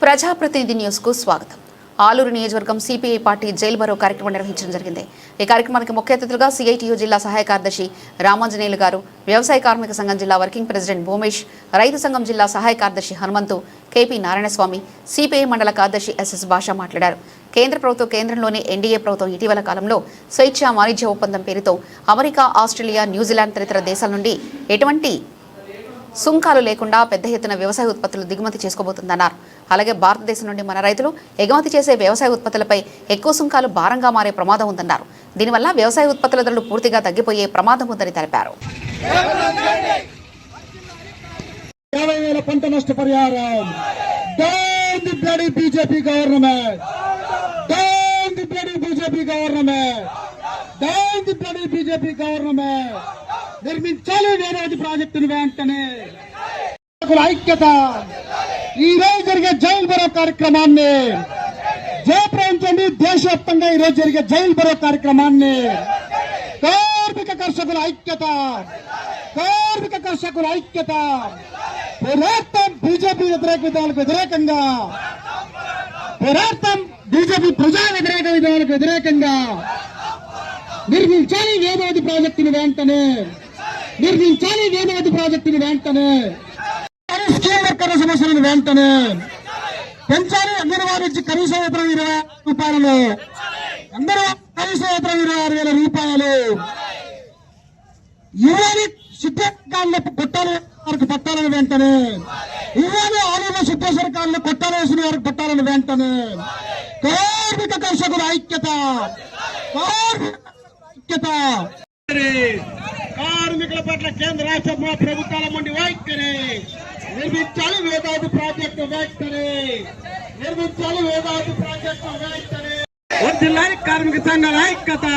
ప్రజాప్రతినిధి న్యూస్ కు స్వాగతం. ఆలూరు నియోజకవర్గం సిపిఐ పార్టీ జైల్ బరో కార్యక్రమం నిర్వహించడం జరిగింది. ఈ కార్యక్రమానికి ముఖ్య అతిథులుగా సిఐటియు జిల్లా సహాయ కార్యదర్శి రామాంజనేయులు గారు, వ్యవసాయ కార్మిక సంఘం జిల్లా వర్కింగ్ ప్రెసిడెంట్ భూమేష్, రైతు సంఘం జిల్లా సహాయ కార్యదర్శి హనుమంతు, కేపీ నారాయణస్వామి, సిపిఐ మండల కార్యదర్శి ఎస్ఎస్ భాష మాట్లాడారు. కేంద్ర ప్రభుత్వం కేంద్రంలోని ఎన్డీఏ ప్రభుత్వం ఇటీవల కాలంలో స్వేచ్ఛ వాణిజ్య ఒప్పందం పేరుతో అమెరికా, ఆస్ట్రేలియా, న్యూజిలాండ్ తదితర దేశాల నుండి ఎటువంటి సుంకాలు లేకుండా పెద్ద ఎత్తున వ్యవసాయ ఉత్పత్తులు దిగుమతి చేసుకోబోతుందన్నారు. అలాగే భారతదేశం నుండి మన రైతులు ఎగుమతి చేసే వ్యవసాయ ఉత్పత్తులపై ఎక్కువ సుంకాలు భారంగా మారే ప్రమాదం ఉందన్నారు. దీనివల్ల వ్యవసాయ ఉత్పత్తుల ధరలు పూర్తిగా తగ్గిపోయే ప్రమాదం ఉందని తెలిపారు. పంట నష్టపరిహారం బీజేపీ గవర్నమెంట్ నిర్మించాలి వేరేది ప్రాజెక్టును వెంటనే. ఐక్యత ఈ రోజు జరిగే జైల్ బరో కార్యక్రమాన్ని జయప్రదించండి. దేశవ్యాప్తంగా ఈ రోజు జరిగే జైల్ బరో కార్యక్రమాన్ని కార్మిక కర్షకుల ఐక్యత పోరాటం బీజేపీ వ్యతిరేక విధానాలకు వ్యతిరేకంగా, పోరాటం బీజేపీ ప్రజా వ్యతిరేక విధానాలకు వ్యతిరేకంగా. నిర్మించాలి వేదావతి ప్రాజెక్టును వెంటనే, స్కీమ్ వర్కర్ల సమస్యలను వెంటనే పెంచాలి. అంగన్వాడీ నుంచి కనీస వేతనం 20 రూపాయలు, కనీస వేతనం 26,000 రూపాయలు. ఇవ్వాలి సిద్ధకాల్లో కొట్టాలి వారికి పట్టాలని వెంటనే, ఇవ్వాలి ఆలూరులో సిద్ధేశ్వర కాలంలో కొట్టాలు వేసిన వారికి పట్టాలని వెంటనే. కార్మిక కర్షకుల ఐక్యత, కార్మికుల పట్ల కేంద్ర రాష్ట్ర ప్రభుత్వాల నుండి వైఖరి. నిర్మించాలి వేదావతి ప్రాజెక్టు వెంటనే, వర్ధిల్లాలి కార్మిక సంఘాల ఐక్యత.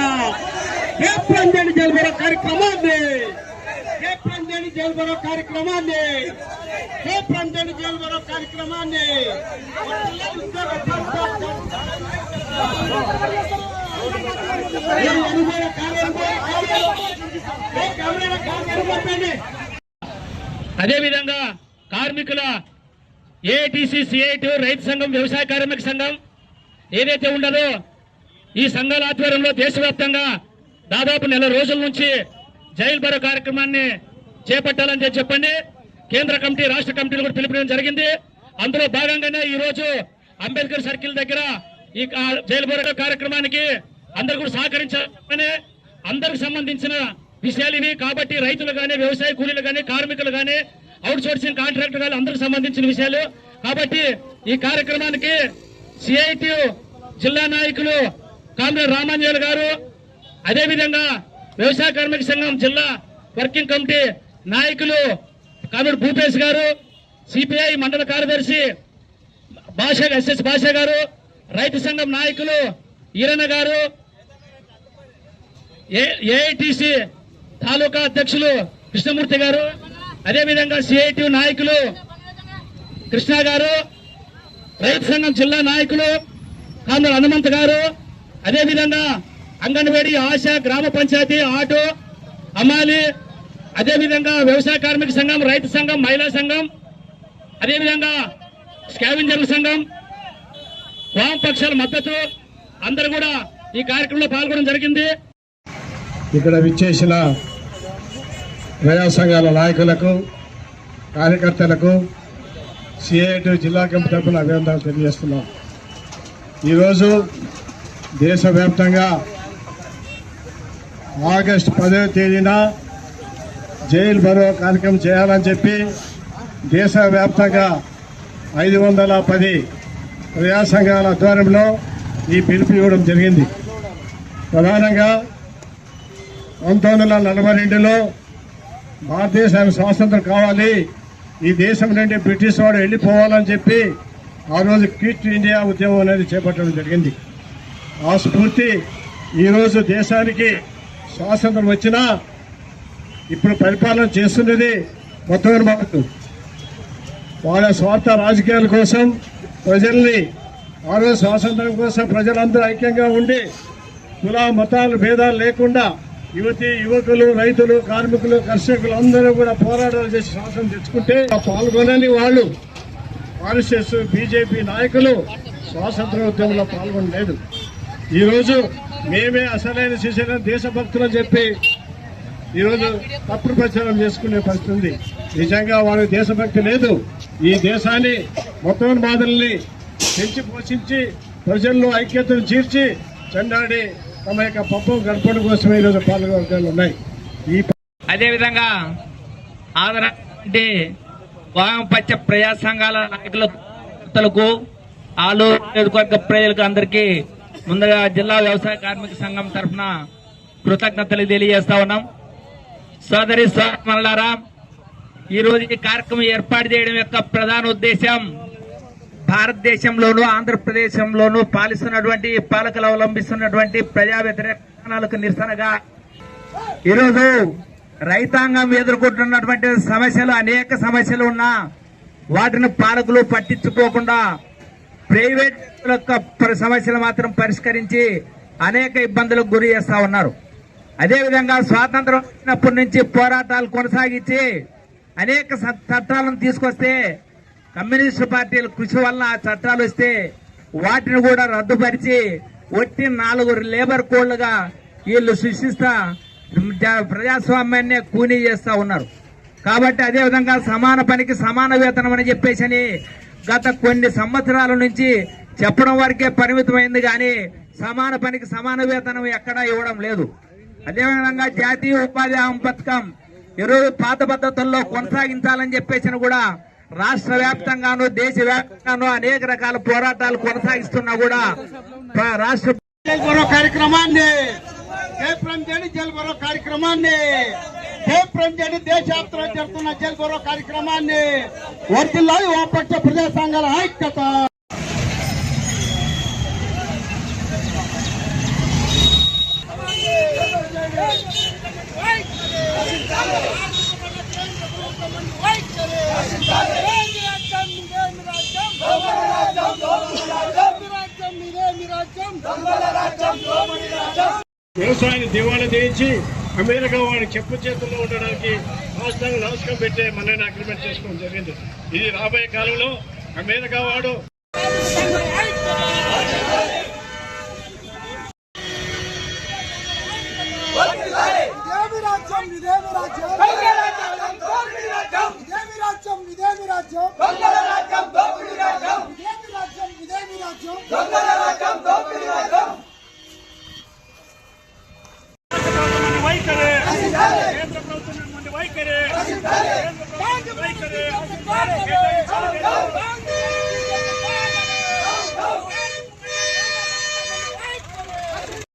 ఏప్రిల్ జైలు బరో కార్యక్రమాన్ని అదేవిధంగా కార్మికుల ఏఐటీసీ, సిఐటియు, రైతు సంఘం, వ్యవసాయ కార్మిక సంఘం ఏదైతే ఉండదో ఈ సంఘాల ఆధ్వర్యంలో దేశవ్యాప్తంగా దాదాపు 4 రోజుల నుంచి జైల్ బరో కార్యక్రమాన్ని చేపట్టాలని చెప్పండి కేంద్ర కమిటీ, రాష్ట్ర కమిటీలు కూడా పిలుపునివ్వడం జరిగింది. అందులో భాగంగానే ఈ రోజు అంబేద్కర్ సర్కిల్ దగ్గర ఈ జైలు బరో కార్యక్రమానికి అందరూ కూడా సహకరించాలని, అందరికి సంబంధించిన విషయాలు ఇవి కాబట్టి రైతులు కానీ, వ్యవసాయ కూలీలు కానీ, కార్మికులు కానీ, అవుట్ సోర్సింగ్ కాంట్రాక్టర్ కానీ అందరికి సంబంధించిన విషయాలు కాబట్టి ఈ కార్యక్రమానికి సిఐటియు జిల్లా నాయకులు కామ్రేడ్ రామాంజనేయులు గారు, అదేవిధంగా వ్యవసాయ కార్మిక సంఘం జిల్లా వర్కింగ్ కమిటీ నాయకులు కామ్రేడ్ భూపేష్ గారు, సిపిఐ మండల కార్యదర్శి ఎస్ఎస్ భాష గారు, రైతు సంఘం నాయకులు ఈరన్న గారు, ఏఐటీసీ తాలూకా అధ్యక్షులు కృష్ణమూర్తి గారు, అదేవిధంగా సిఐటియు నాయకులు కృష్ణ గారు, రైతు సంఘం జిల్లా నాయకులు కామ్రేడ్ హనుమంత్ గారు, అదేవిధంగా అంగన్వాడీ, ఆశ, గ్రామ పంచాయతీ, ఆటో, అమాలి, అదేవిధంగా వ్యవసాయ కార్మిక సంఘం, రైతు సంఘం, మహిళా సంఘం, అదేవిధంగా స్కావెంజర్ల సంఘం, వామపక్షాల మద్దతు అందరూ కూడా ఈ కార్యక్రమంలో పాల్గొనడం జరిగింది. ఇక్కడ విచ్చేసిన ప్రజా సంఘాల నాయకులకు, కార్యకర్తలకు సిఐటియు జిల్లా కమిటీ తరఫున అభినందనలు తెలియజేస్తున్నాం. ఈరోజు దేశవ్యాప్తంగా ఆగస్టు 10వ తేదీన జైల్ బరో కార్యక్రమం చేయాలని చెప్పి దేశవ్యాప్తంగా 510 ప్రజా సంఘాల ఆధ్వర్యంలో ఈ పిలుపు ఇవ్వడం జరిగింది. ప్రధానంగా 1942లో భారతదేశానికి స్వాతంత్రం కావాలి, ఈ దేశం నుండి బ్రిటిష్ వాడు వెళ్ళిపోవాలని చెప్పి ఆ రోజు క్విట్ ఇండియా ఉద్యమం అనేది చేపట్టడం జరిగింది. ఆ స్ఫూర్తి ఈరోజు దేశానికి స్వాతంత్రం వచ్చినా ఇప్పుడు పరిపాలన చేస్తున్నది మొత్తం వాళ్ళ స్వార్థ రాజకీయాల కోసం ప్రజల్ని, ఆ రోజు స్వాతంత్రం కోసం ప్రజలందరూ ఐక్యంగా ఉండి కుల మతాలు భేదాలు లేకుండా యువతి యువకులు రైతులు కార్మికులు కర్షకులు అందరూ కూడా పోరాటాలు చేసి శాసనం తెచ్చుకుంటే పాల్గొనని వాళ్ళు ఆర్ఎస్ఎస్ బీజేపీ నాయకులు స్వాతంత్ర ఉద్యమంలో పాల్గొనలేదు. ఈరోజు మేమే అసలైన శిశుల దేశభక్తులని చెప్పి ఈరోజు తప్పుడు ప్రచారం చేసుకునే పరిస్థితి ఉంది. నిజంగా వాళ్ళకి దేశభక్తి లేదు. ఈ దేశాన్ని మొట్టమొదటి పెంచి పోషించి ప్రజల్లో ఐక్యతను చీర్చి చెండాడి తమ యొక్క పప్పు గడపడం కోసమే ఈరోజు పాలకవర్గాలు ఉన్నాయి. అదేవిధంగా ఆదరణి వామపక్ష ప్రజా సంఘాల నాయకులకు ఆలూరు నియోజకవర్గ ప్రజలకు అందరికీ ముందుగా జిల్లా వ్యవసాయ కార్మిక సంఘం తరఫున కృతజ్ఞతలు తెలియజేస్తా ఉన్నాం. సోదరి సోదరులారా, ఈ రోజు ఈ కార్యక్రమం ఏర్పాటు చేయడం యొక్క ప్రధాన ఉద్దేశం భారతదేశంలోనూ ఆంధ్రప్రదేశంలోనూ పాలిస్తున్నటువంటి పాలకులు అవలంబిస్తున్నటువంటి ప్రజా వ్యతిరేక విధానాలకు నిరసనగా ఈరోజు రైతాంగం ఎదుర్కొంటున్నటువంటి సమస్యలు అనేక సమస్యలు ఉన్నా వాటిని పాలకులు పట్టించుకోకుండా ప్రైవేట్ యొక్క సమస్యలు మాత్రం పరిష్కరించి అనేక ఇబ్బందులకు గురి చేస్తా ఉన్నారు. అదేవిధంగా స్వాతంత్రం వచ్చినప్పటి నుంచి పోరాటాలు కొనసాగించి అనేక చట్టాలను తీసుకొస్తే కమ్యూనిస్టు పార్టీల కృషి వలన ఆ చట్టాలు వస్తే వాటిని కూడా రద్దుపరిచి ఒట్టి 4 లేబర్ కోడ్లుగా వీళ్ళు సృష్టిస్తా ప్రజాస్వామ్యాన్ని కూనీ చేస్తా ఉన్నారు. కాబట్టి అదేవిధంగా సమాన పనికి సమాన వేతనం అని చెప్పేసి గత కొన్ని సంవత్సరాల నుంచి చెప్పడం వరకే పరిమితమైంది కానీ సమాన పనికి సమాన వేతనం ఎక్కడా ఇవ్వడం లేదు. అదేవిధంగా జాతీయ ఉపాధి హామీ పథకం ఈరోజు పాత పద్ధతుల్లో కొనసాగించాలని చెప్పేసి కూడా రాష్ట్ర వ్యాప్తంగాను దేశ వ్యాప్తంగాను అనేక రకాల పోరాటాలు కొనసాగిస్తున్నా కూడా రాష్ట్ర కార్యక్రమాన్ని జల్ భరో కార్యక్రమాన్ని దేశవ్యాప్తంగా జరుగుతున్న జల్ భరో కార్యక్రమాన్ని వర్ధిల్లాలి వామపక్ష ప్రజా సంఘాల ఐక్యత. వ్యవసాయాన్ని దివాళా చేయించి అమెరికా వాడి చెప్పు చేతుల్లో ఉండడానికి రాష్ట్రాన్ని నమస్కారం పెట్టే మనని అగ్రిమెంట్ చేసుకోవడం జరిగింది. ఇది రాబోయే కాలంలో అమెరికా వాడు వైఖరి